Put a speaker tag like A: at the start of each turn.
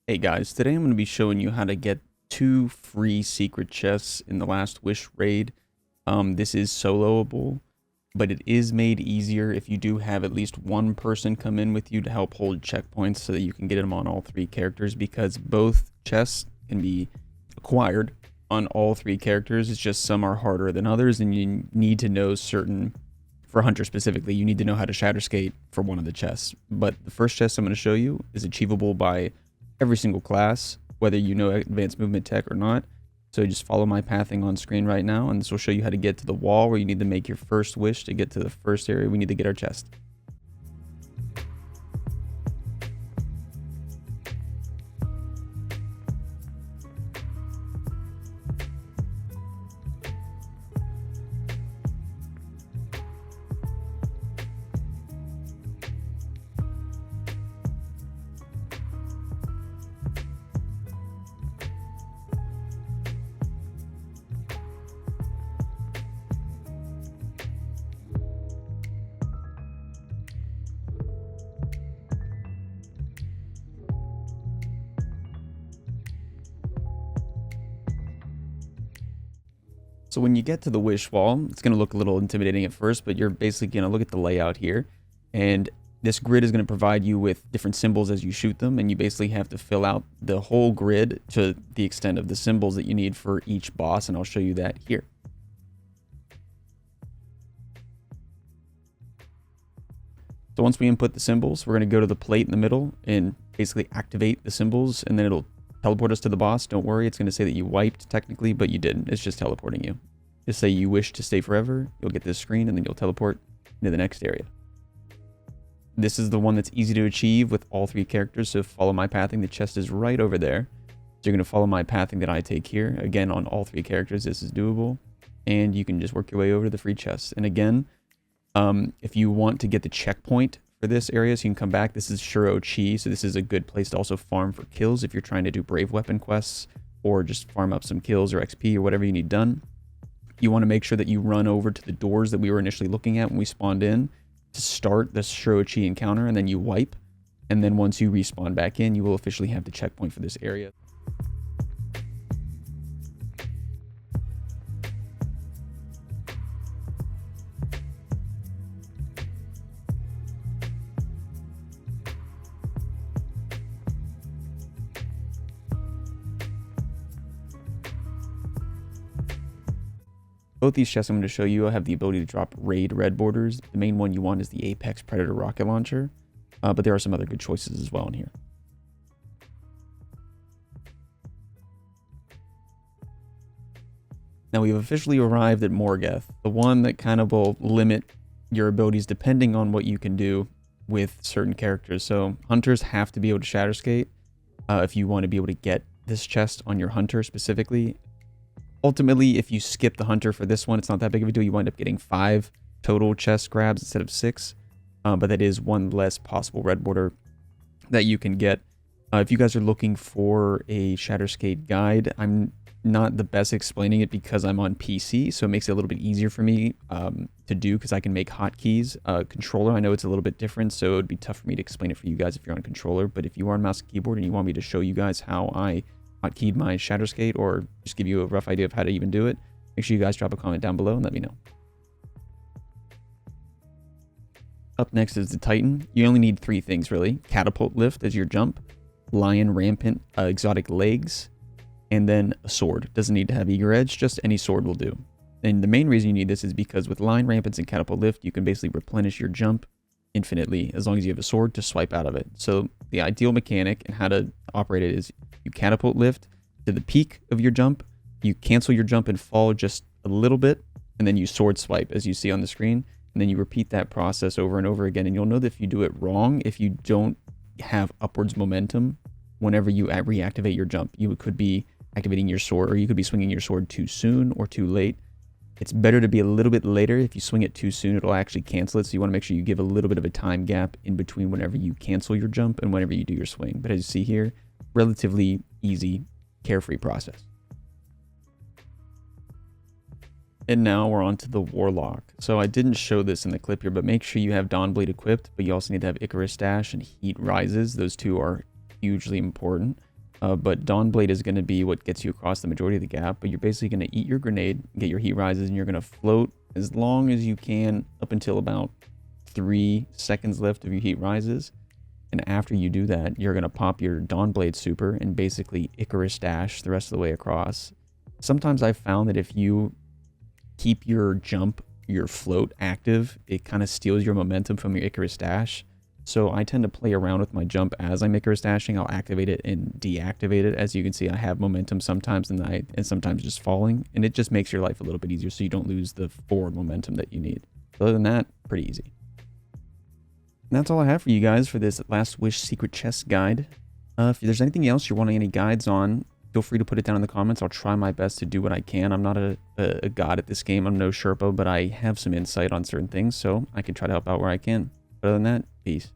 A: Hey guys, today I'm going to be showing you how to get 2 free secret chests in the last wish raid. This is soloable, but it is made easier if you do have at least one person come in with you to help hold checkpoints so that you can get them on all 3 characters, because both chests can be acquired on all 3 characters. It's just some are harder than others, and you need to know certain, for Hunter specifically, you need to know how to shatter skate for one of the chests. But the first chest I'm going to show you is achievable by every single class, whether you know advanced movement tech or not. So just follow my pathing on screen right now, and this will show you how to get to the wall where you need to make your first wish to get to the first area we need to get our chest. So when you get to the wish wall, it's going to look a little intimidating at first, but you're basically going to look at the layout here. And this grid is going to provide you with different symbols as you shoot them. And you basically have to fill out the whole grid to the extent of the symbols that you need for each boss. And I'll show you that here. So once we input the symbols, we're going to go to the plate in the middle and basically activate the symbols, and then it'll teleport us to the boss. Don't worry, it's going to say that you wiped technically, but you didn't. It's just teleporting you. Just say you wish to stay forever. You'll get this screen, and then you'll teleport into the next area. This is the one that's easy to achieve with all 3 characters, so follow my pathing. The chest is right over there. So you're going to follow my pathing that I take here. Again, on all 3 characters, this is doable. And you can just work your way over to the free chest. And again, if you want to get the checkpoint for this area, so you can come back. This is Shuro Chi, so this is a good place to also farm for kills if you're trying to do brave weapon quests or just farm up some kills or XP or whatever you need done. You want to make sure that you run over to the doors that we were initially looking at when we spawned in to start the Shuro Chi encounter, and then you wipe. And then once you respawn back in, you will officially have the checkpoint for this area. Both these chests I'm going to show you have the ability to drop raid red borders. The main one you want is the Apex Predator rocket launcher, but there are some other good choices as well in here. Now we've officially arrived at Morgeth, the one that kind of will limit your abilities depending on what you can do with certain characters. So hunters have to be able to shatter skate if you want to be able to get this chest on your hunter specifically. Ultimately, if you skip the hunter for this one, it's not that big of a deal. You wind up getting 5 total chest grabs instead of 6. But that is one less possible red border that you can get. If you guys are looking for a shatter skate guide, I'm not the best explaining it because I'm on PC, so it makes it a little bit easier for me to do because I can make hotkeys. Controller, I know it's a little bit different, so it would be tough for me to explain it for you guys if you're on controller. But if you are on mouse and keyboard and you want me to show you guys how I hotkeyed my shatter skate or just give you a rough idea of how to even do it, make sure you guys drop a comment down below and let me know. Up next is the Titan. You only need 3 things really: catapult lift as your jump, lion rampant exotic legs, and then a sword. Doesn't need to have eager edge, just any sword will do. And the main reason you need this is because with lion rampants and catapult lift, you can basically replenish your jump infinitely as long as you have a sword to swipe out of it. So the ideal mechanic and how to operate it is you catapult lift to the peak of your jump, you cancel your jump and fall just a little bit, and then you sword swipe as you see on the screen, and then you repeat that process over and over again. And you'll know that if you do it wrong, if you don't have upwards momentum whenever you reactivate your jump, you could be activating your sword, or you could be swinging your sword too soon or too late. It's better to be a little bit later. If you swing it too soon, it'll actually cancel it. So you want to make sure you give a little bit of a time gap in between whenever you cancel your jump and whenever you do your swing. But as you see here, relatively easy, carefree process. And now we're on to the Warlock. So I didn't show this in the clip here, but make sure you have Dawnblade equipped, but you also need to have Icarus Dash and Heat Rises. Those two are hugely important. but Dawnblade is going to be what gets you across the majority of the gap. But you're basically going to eat your grenade, get your heat rises, and you're going to float as long as you can up until about 3 seconds left of your heat rises. And after you do that, you're going to pop your Dawnblade super and basically Icarus dash the rest of the way across. Sometimes I've found that if you keep your jump, your float active, it kind of steals your momentum from your Icarus dash. So I tend to play around with my jump as I'm Icarus dashing. I'll activate it and deactivate it. As you can see, I have momentum sometimes and sometimes just falling. And it just makes your life a little bit easier so you don't lose the forward momentum that you need. Other than that, pretty easy. And that's all I have for you guys for this Last Wish Secret Chest guide. If there's anything else you're wanting any guides on, feel free to put it down in the comments. I'll try my best to do what I can. I'm not a god at this game. I'm no Sherpa, but I have some insight on certain things, so I can try to help out where I can. But other than that, peace.